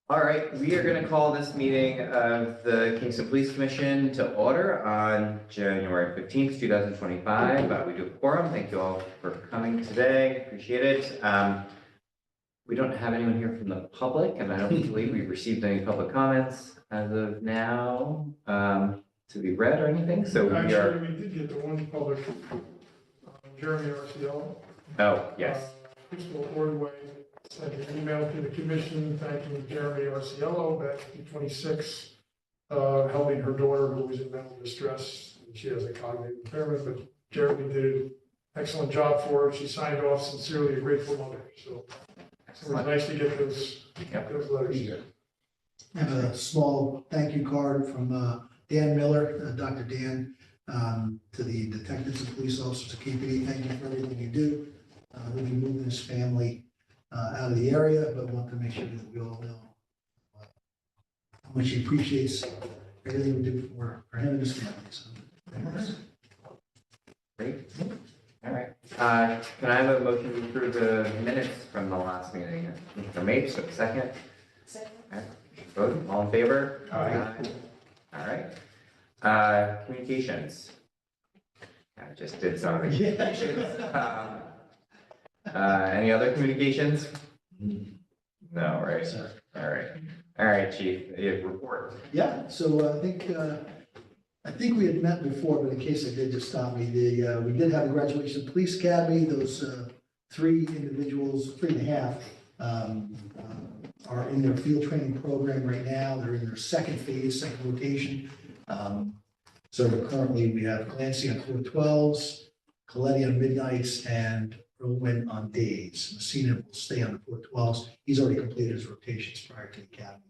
All right, we are going to call this meeting of the Kingston Police Commission to order on January 15th, 2025. We do a quorum. Thank you all for coming today. Appreciate it. We don't have anyone here from the public, and I don't believe we've received any public comments as of now to be read or anything. So Actually, we did get the one public, Jeremy Arciello. Oh, yes. Crystal Ordway sent an email to the commission thanking Jeremy Arciello back in 26, helping her daughter who was in mental distress. She has a cognitive impairment, but Jeremy did an excellent job for her. She signed off, sincerely a grateful mother. So it was nice to get those letters. I have a small thank you card from Dan Miller, Dr. Dan, to the detectives and police officers of KPD. Thank you for everything you do. We'll be moving this family out of the area, but want to make sure that we all know how much he appreciates everything we do for him and his family. So, thanks. Great. All right. Can I have a motion to approve the minutes from the last meeting? Mr. Mapes, so second. Second. All right. Vote. All in favor? Aye. All right. Communications. I just did some of the communications. Any other communications? No, right? Sorry. All right. All right, Chief, you have report. Yeah, so I think we had met before, but in case I did, just stop me. We did have a graduation police academy. Those 3 individuals, 3.5, are in their field training program right now. They're in their second phase, second rotation. So currently we have Clancy on 412s, Coletti on midnights, and Irwin on days. Messina will stay on the 412s. He's already completed his rotations prior to the academy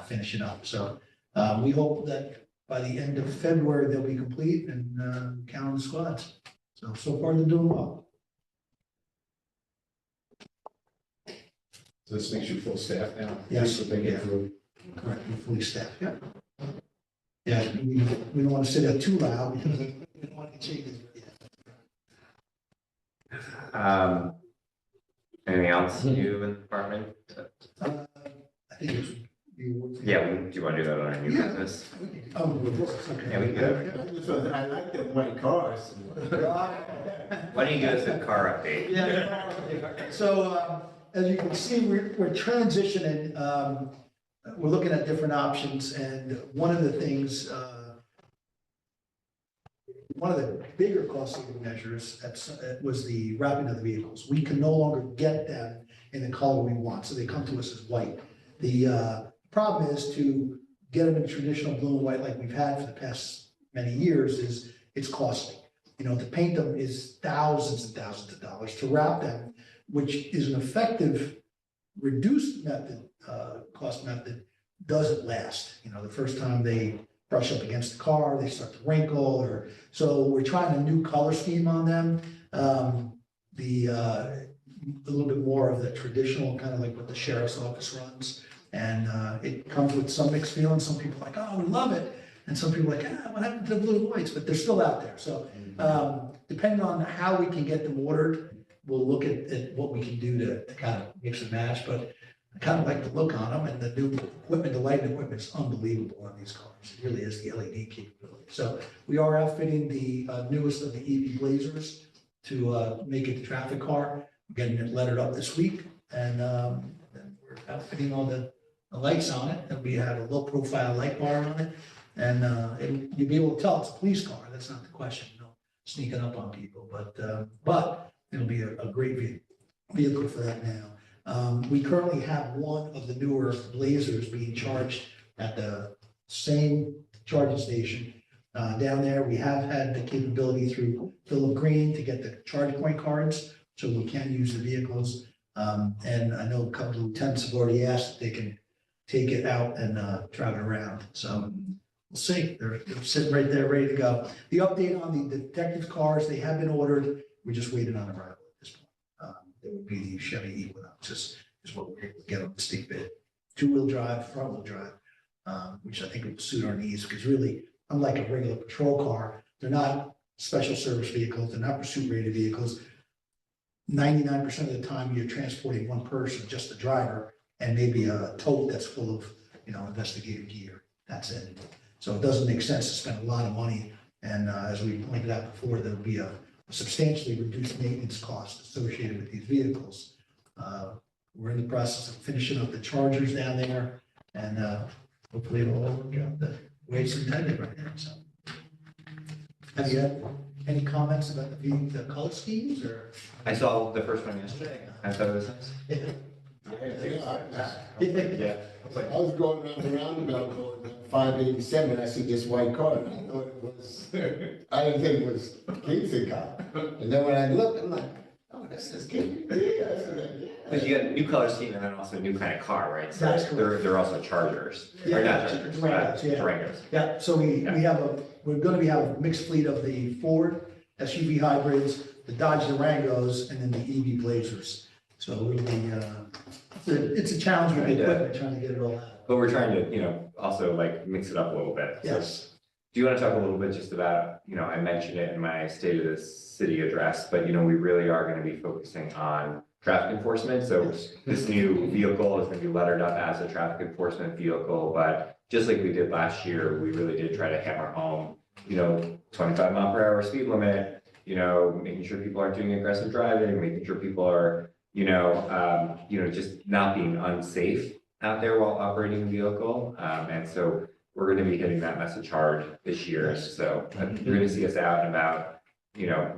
finishing up. So we hope that by the end of February, they'll be complete and count on the squads. So far they're doing well. So this makes you full staff now? Yes. So they get through. Correct, we're fully staffed, yeah. Yeah, we don't want to say that too loud because we don't want to change it. Anything else new in the department? I think it's. Yeah, do you want to do that on our new Yeah. business? Oh, of course, okay. Yeah, we can do that. I like the white cars. Why don't you give us a car update? Yeah. So, as you can see, we're transitioning, we're looking at different options, and one of the things, one of the bigger cost saving measures was the wrapping of the vehicles. We can no longer get them in the color we want, so they come to us as white. The problem is to get them in traditional blue and white like we've had for the past many years is it's costly. You know, to paint them is thousands and thousands of dollars. To wrap them, which is an effective reduced method, cost method, doesn't last. You know, the first time they brush up against the car, they start to wrinkle, so we're trying a new color scheme on them. A little bit more of the traditional, kind of like what the sheriff's office runs. And it comes with some mixed feelings. Some people are like, oh, we love it. And some people are like, what happened to the blue and whites? But they're still out there. So depending on how we can get them ordered, we'll look at what we can do to kind of mix and match. But I kind of like the look on them, and the new equipment, the lighting equipment is unbelievable on these cars. It really is the LED capability. So we are outfitting the newest of the EV Blazers to make it the traffic car. We're getting it lettered up this week, and we're outfitting all the lights on it. And we have a low profile light bar on it, and you'll be able to tell it's a police car. That's not the question. You know, sneaking up on people, but it'll be a great vehicle for that now. We currently have one of the newer Blazers being charged at the same charging station down there. We have had the capability through Philip Green to get the charge point cards, so we can use the vehicles. And I know a couple of lieutenants have already asked if they can take it out and drive it around. So we'll see. They're sitting right there, ready to go. The update on the detective cars, they have been ordered. We're just waiting on arrival at this point. It would be the Chevy Equinox is what we're able to get on the stick bid. 2-wheel drive, front-wheel drive, which I think would suit our needs, because really, unlike a regular patrol car, they're not special service vehicles, they're not pursuit rated vehicles. 99% of the time, you're transporting one person, just the driver, and maybe a tote that's full of, investigative gear. That's it. So it doesn't make sense to spend a lot of money. And as we pointed out before, there'll be a substantially reduced maintenance cost associated with these vehicles. We're in the process of finishing up the chargers down there, and hopefully it'll all work out the way it's intended right now. So, have you had any comments about the color schemes, or? I saw the first one yesterday. I thought it was nice. Yeah. I was going around the roundabout going down 587, I see this white car, and I thought it was, I didn't think it was Kingston car. And then when I looked, I'm like, oh, this is Kingston. Because you got a new color scheme and then also a new kind of car, right? So That's correct. they're also Chargers. Or Yeah, not Chargers, Durangos, yeah. Durangos. Yeah, so we're gonna have a mixed fleet of the Ford SUV hybrids, the Dodge Durangos, and then the EV Blazers. So it'll be, it's a challenge with the Yeah. equipment, trying to get it all out. But we're trying to, also like mix it up a little bit. So Yes, do you want to talk a little bit just about, I mentioned it in my State of the City address, but we really are going to be focusing on traffic enforcement. So yes. this new vehicle is going to be lettered up as a traffic enforcement vehicle, but just like we did last year, we really did try to hammer home, 25-mile-per-hour speed limit, making sure people aren't doing aggressive driving, making sure people are, just not being unsafe out there while operating a vehicle. And so we're going to be hitting that message hard this year. Yes. So you're going to see us out and about,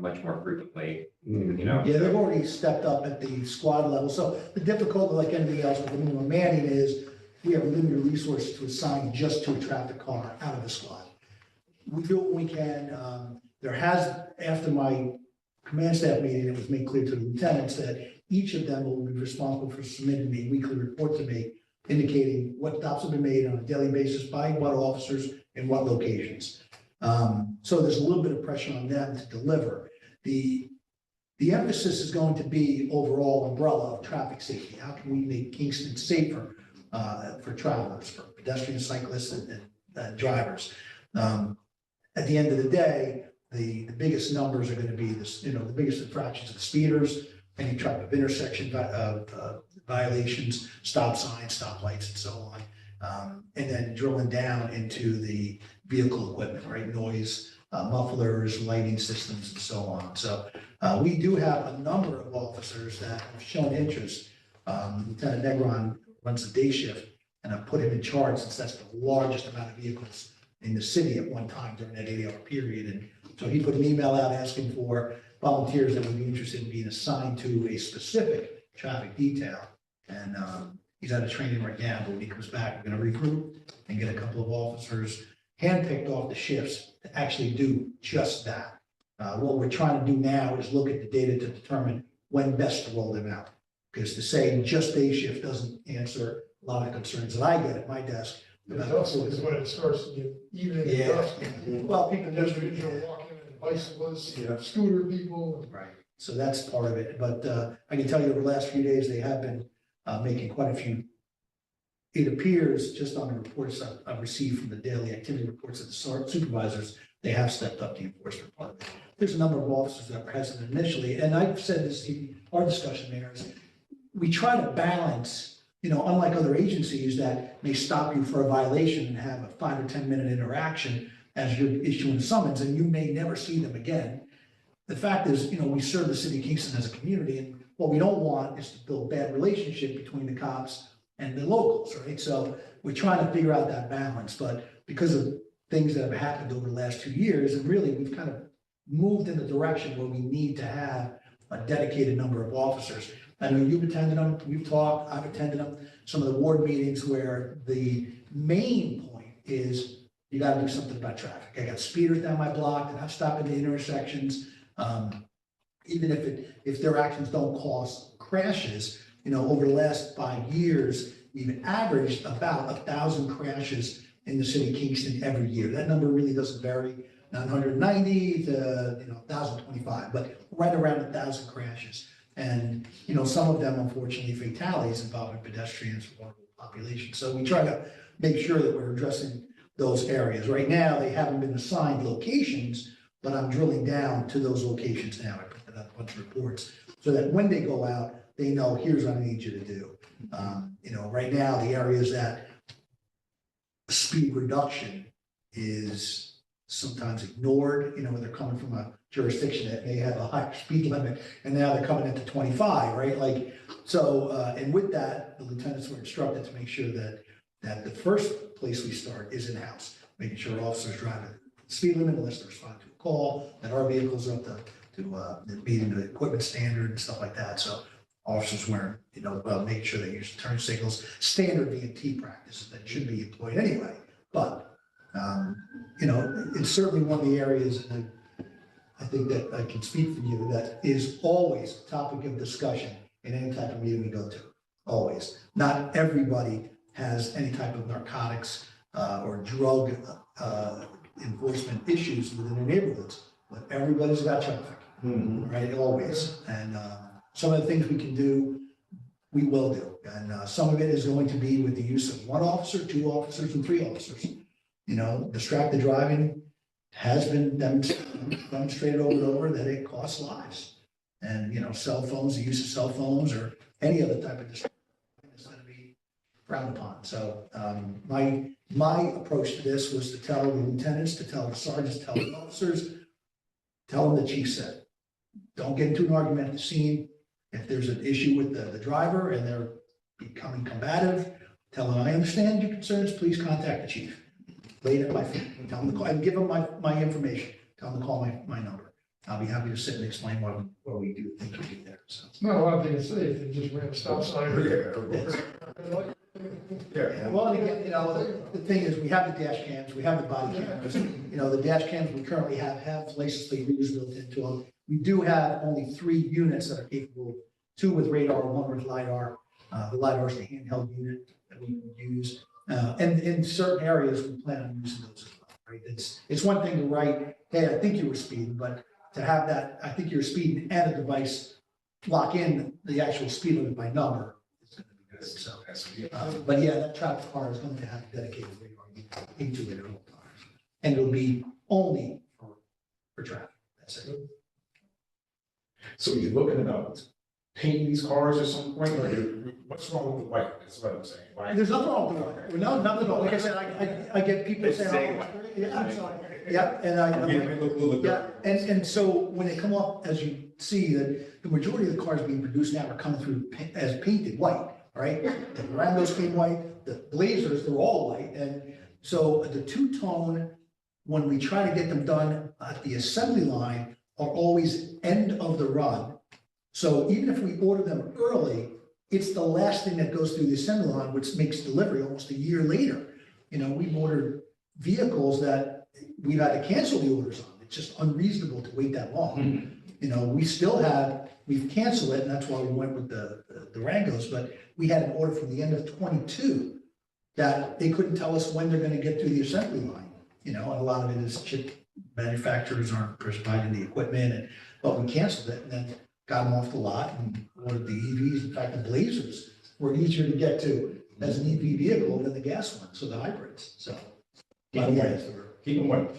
much more frequently, Yeah, they've already stepped up at the squad level. So the difficulty, like anything else with the minimum manning, is we have limited resources to assign just to a traffic car out of the squad. We do what we can. There has, after my command staff meeting, it was made clear to the lieutenants that each of them will be responsible for submitting a weekly report to me, indicating what stops have been made on a daily basis by what officers in what locations. So there's a little bit of pressure on them to deliver. The emphasis is going to be overall umbrella of traffic safety. How can we make Kingston safer for travelers, for pedestrians, cyclists, and drivers? At the end of the day, the biggest numbers are going to be this, the biggest infractions of the speeders, any type of intersection violations, stop signs, stop lights, and so on. And then drilling down into the vehicle equipment, right? Noise, mufflers, lighting systems, and so on. So we do have a number of officers that have shown interest. Lieutenant Negron runs the day shift, and I've put him in charge since that's the largest amount of vehicles in the city at one time during that 8-hour period. And so he put an email out asking for volunteers that would be interested in being assigned to a specific traffic detail. And he's out of training right now, but when he comes back, we're going to recruit and get a couple of officers handpicked off the shifts to actually do just that. What we're trying to do now is look at the data to determine when best to roll them out. Because to say just day shift doesn't answer a lot of concerns that I get at my desk. The dusk is when it starts to get even in the Yeah. dusk. Well, people just, Individual walking and bicyclists, scooter people. right, so that's part of it, but I can tell you over the last few days, they have been making quite a few. It appears, just on the reports I've received from the daily activity reports of the supervisors, they have stepped up the enforcement part of it. There's a number of officers that were hesitant initially, and I've said this in our discussion there, is we try to balance, unlike other agencies that may stop you for a violation and have a 5 or 10 minute interaction as you're issuing summons, and you may never see them again. The fact is, we serve the city of Kingston as a community, and what we don't want is to build bad relationship between the cops and the locals, right? So we're trying to figure out that balance, but because of things that have happened over the last 2 years, and really we've kind of moved in the direction where we need to have a dedicated number of officers. I know you've attended them, we've talked, I've attended them, some of the ward meetings where the main point is you gotta do something about traffic. I got speeders down my block, they're not stopping the intersections. Even if their actions don't cause crashes, over the last 5 years, we've averaged about 1,000 crashes in the city of Kingston every year. That number really doesn't vary, 990 to 1,025, but right around 1,000 crashes. And some of them, unfortunately, fatalities involving pedestrians or vulnerable population. So we try to make sure that we're addressing those areas. Right now, they haven't been assigned locations, but I'm drilling down to those locations now. I put that out a bunch of reports, so that when they go out, they know, here's what I need you to do. Right now, the areas that speed reduction is sometimes ignored, when they're coming from a jurisdiction that may have a higher speed limit, and now they're coming into 25, right? And with that, the lieutenants were instructed to make sure that the first place we start is in-house, making sure officers drive at the speed limit unless they're responding to a call, that our vehicles are up to meeting the equipment standard and stuff like that. So officers weren't, making sure they use turn signals, standard VMT practices that should be employed anyway. But, it's certainly one of the areas, and I think that I can speak for you, that is always a topic of discussion in any type of meeting we go to, always. Not everybody has any type of narcotics or drug enforcement issues within their neighborhoods, but everybody's about traffic, right, always. And some of the things we can do, we will do. And some of it is going to be with the use of one officer, two officers, and three officers. Distracted driving has been demonstrated over and over that it costs lives. And, cell phones, the use of cell phones or any other type of distraction is going to be frowned upon. So my approach to this was to tell the lieutenants, to tell the sergeants, tell the officers, tell them the chief said. Don't get into an argument at the scene. If there's an issue with the driver and they're becoming combative, tell them, I understand your concerns, please contact the chief. Lay it at my feet, tell them to call, and give them my information, tell them to call my number. I'll be happy to sit and explain what we do think we do there, so. It's not a lot of things to say if they just ran a stop sign. Yeah, well, and again, the thing is, we have the dash cams, we have the body cameras, the dash cams we currently have license plate readers built into them. We do have only 3 units that are capable, 2 with radar, 1 with LiDAR. The LiDAR is the handheld unit that we can use. And in certain areas, we plan on using those as well, right? It's one thing to write, hey, I think you were speeding, but to have that, I think you're speeding and a device lock in the actual speed limit by number is going to be good. So, but yeah, that traffic car is going to have dedicated radar into it at all times. And it'll be only for traffic. That's it. So you're looking at painting these cars at some point, or what's wrong with the white? That's what I'm saying. Why? There's nothing wrong with it. No, nothing wrong. Like I said, I get people It's saying, saying oh, yeah, I'm sorry. Yeah, and yeah, and so when they come up, as you see, that the majority of the cars being produced now are coming through as painted white, right? The Durangos came white, the Blazers, they're all white, and so the two-tone, when we try to get them done at the assembly line, are always end of the run. So even if we order them early, it's the last thing that goes through the assembly line, which makes delivery almost a year later. We've ordered vehicles that we've had to cancel the orders on. It's just unreasonable to wait that long. We've canceled it, and that's why we went with the Durangos, but we had an order from the end of 22 that they couldn't tell us when they're gonna get through the assembly line. And a lot of it is chip manufacturers aren't providing the equipment, but we canceled it and then got them off the lot and ordered the EVs. In fact, the Blazers were easier to get to as an EV vehicle than the gas ones, so the hybrids, so. Keep them white. Keep them white.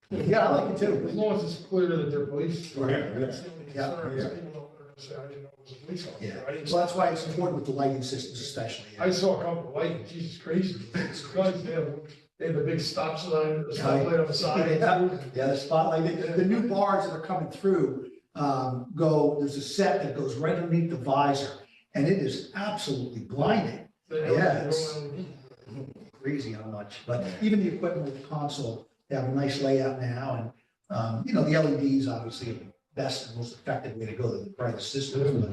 Yeah, I like it too. As long as it's clear that they're police. Right, That's the only Yeah. concern, is people don't say, I didn't know it was a police officer. Yeah, I didn't- so that's why it's important with the lighting systems especially. I saw a couple of lights, Jesus, crazy. These guys, they have the big stop sign, the stop light on the side. Yeah, the spotlight, the new bars that are coming through, there's a set that goes right underneath the visor, and it is absolutely blinding. Yes. Crazy how much, but even the equipment with the console, they have a nice layout now, and, the LEDs obviously are the best and most effective way to go, the brightest system, but,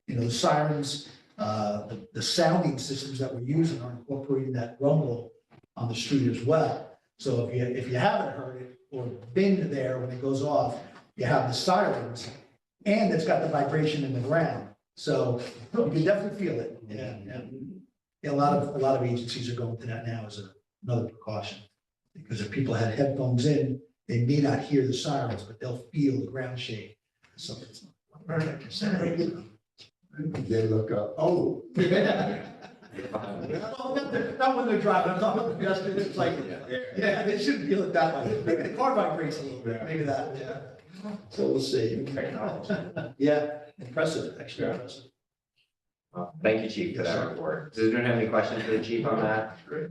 the sirens, the sounding systems that we're using are incorporating that rumble on the street as well. So if you haven't heard it or been there when it goes off, you have the sirens, and it's got the vibration in the ground, so you can definitely feel it. Yeah, a lot of agencies are going to that now as another precaution, because if people had headphones in, they may not hear the sirens, but they'll feel the ground shake. So it's They look up, oh. Not when they're driving, I'm talking about it's like, yeah, they shouldn't feel it that way. Maybe the car vibrates a little bit, maybe that, yeah. So we'll see. Technology. Yeah, impressive, actually Yeah. impressive. Thank you, Chief, for that report. Does anyone have any questions for the chief on that? Great.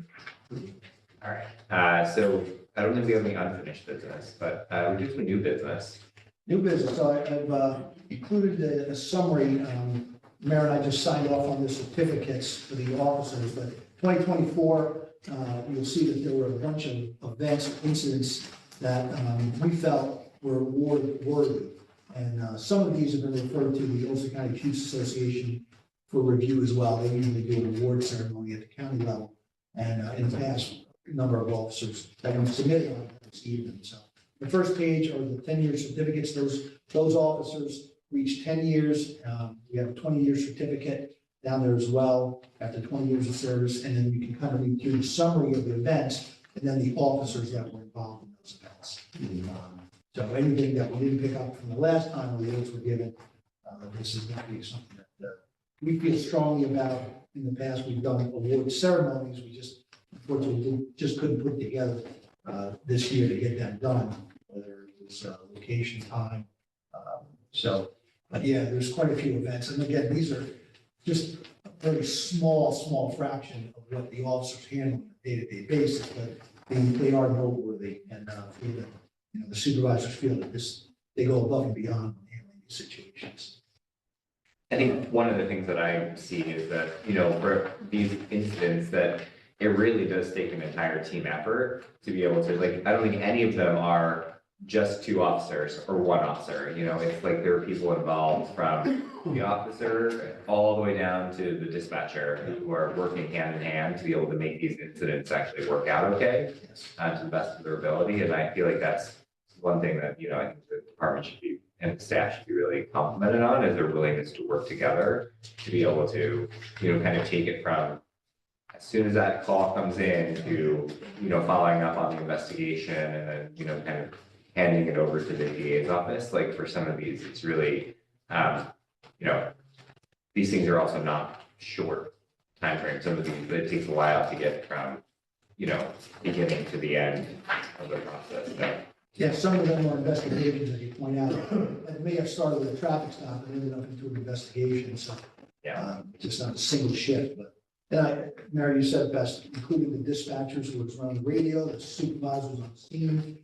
All right, so I don't think we have any unfinished business, but we do some new business. New business, so I've included a summary. Mayor and I just signed off on the certificates for the officers, but 2024, you'll see that there were a bunch of events, incidents that we felt were award worthy. And some of these have been referred to the Ulster County Chiefs Association for review as well. They usually do an award ceremony at the county level. And in the past, a number of officers have been submitted on this evening. So the first page are the 10-year certificates. Those officers reach 10 years. We have a 20-year certificate down there as well after 20 years of service. And then you can kind of read through the summary of the events and then the officers that were involved in those events. So anything that we didn't pick up from the last time the awards were given, this is going to be something that we feel strongly about. In the past, we've done award ceremonies. We just unfortunately couldn't put it together this year to get that done, whether it was location, time. But yeah, there's quite a few events. And again, these are just a very small fraction of what the officers handle on a day-to-day basis, but they are noteworthy and feel that, the supervisors feel that they go above and beyond when handling these situations. I think one of the things that I see is that, for these incidents, that it really does take an entire team effort to be able to, like, I don't think any of them are just two officers or one officer, it's like there are people involved from the officer all the way down to the dispatcher who are working hand in hand to be able to make these incidents actually work out okay, to the best of their ability. And I feel like that's one thing that, I think the department should be and the staff should be really complimented on is their willingness to work together to be able to, kind of take it from as soon as that call comes in to, following up on the investigation and then, kind of handing it over to the DA's office. Like for some of these, it's really, these things are also not short timeframes. Some of these, it takes a while to get from, beginning to the end of the process. So, Yeah, some of them are investigations, as you point out. It may have started with a traffic stop and ended up into an investigation, so. Yeah. Just not a single shift, but, Mary, you said it best, including the dispatchers who was running the radio, the supervisors on the scene.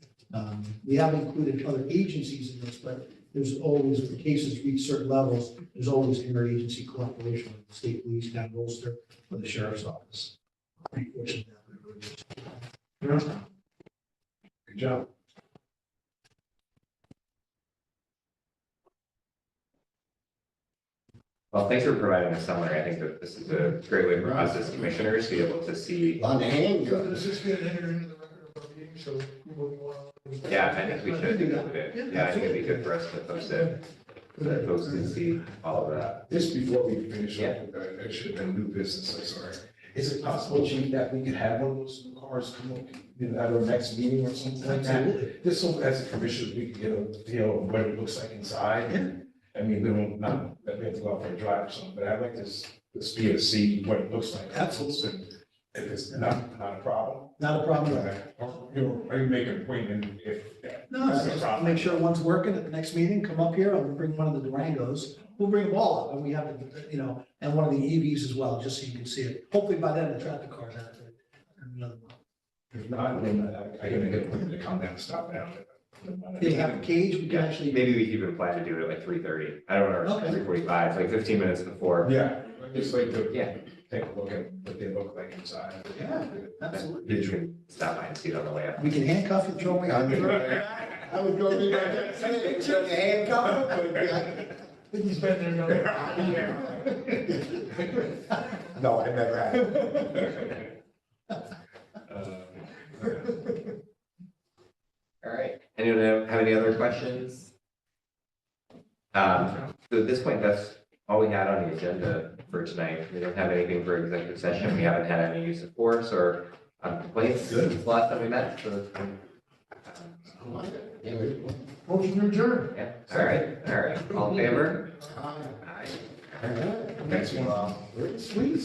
We haven't included other agencies in this, but there's always, if the cases reach certain levels, there's always interagency cooperation with the state police, down Ulster, or the sheriff's office. Pretty fortunate that. Good job. well, thanks for providing the summary. I think that this is a great way for us as commissioners to be able to see. On the So handgun. does this get entered into the record of our meeting, so people will. Yeah, I think we should include it. Yeah, I think it'd be good for us to post it, so that folks can see all of that. Just before we finish Yeah. up, there should have been new business, I'm sorry. Is it possible, Chief, that we could have one of those new cars come up, at our next meeting or something like that? Absolutely. Just so as a commission, we can get a feel of what it looks like inside. I mean, we don't, not that we have to go out for a drive or something, but I'd like to be able to see what it looks like. Absolutely. If it's not a problem. Not a problem. Or you make an appointment if. No, just make sure one's working at the next meeting, come up here, I'll bring one of the Durangos, we'll bring them all up, and we have, and one of the EVs as well, just so you can see it. Hopefully by then, the traffic car's out there. And another one. If not, then I gotta get them to come down and stop down. They have a cage, we can actually, Maybe we even plan to do it at like 3:30. I don't know, Okay. 3:45, like 15 minutes before. Yeah, I'd just like to. Yeah. Take a look at what they look like inside. Yeah. absolutely. You can stop by and see it on the way up. We can handcuff you, throw away. I was gonna be like that, say, show your handcuff, but He's been there, no, I never have. All right, anyone have any other questions? So at this point, that's all we had on the agenda for tonight. We don't have anything for executive session. We haven't had any use of force or complaints since the last time we met, so. Motion to adjourn. Yeah, all right, all in favor? Aye. All right. Next one. Sweet.